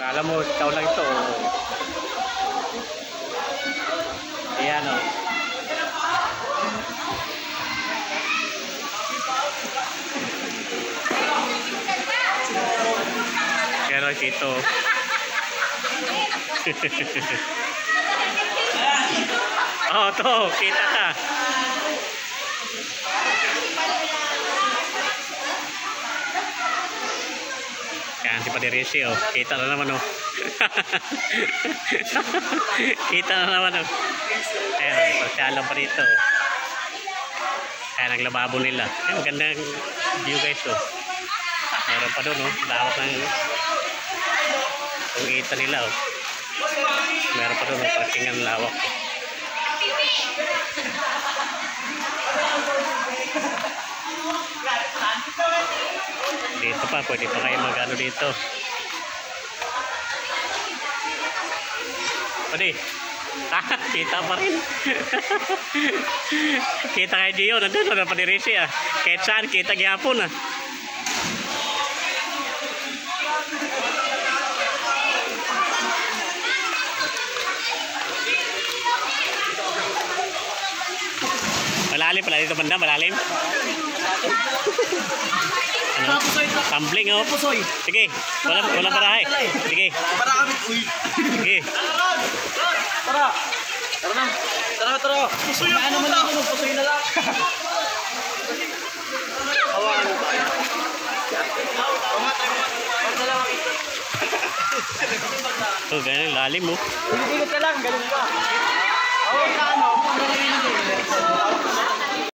Alam mo, ikaw lang ito. Ayan o. Pero ito. Oh, to, kita ka. Yan, si Padirisi, oh. Kita na naman, oh. Kita na naman, oh. Ayan, pasyalan pa dito. Ayan, ang lababo nila. Ayan, magandang view, guys, oh. Meron pa doon, oh. Lawak ng ang kita nila, oh. Meron pa doon, oh. Parkingan lawak. Dito pa, pwede pa kayo mag-ano dito. Pwede. Kita pa rin. Kita kayo Gio, nandun na Padirisi, ah. Kahit saan, kita gihapon, ah. Malalim pala dito banda, malalim. Ano? Tumbling, oh. Sige, walang parahe. Sige. Para kami, uy. Sige. Tara. Tara na. Tara. Pusoy ano man ako, pusoy na lang. Hawakan mo tayo. Oh, ganyan, lalim, oh. Ikot ka lang, ganun ka. Okay ka ano,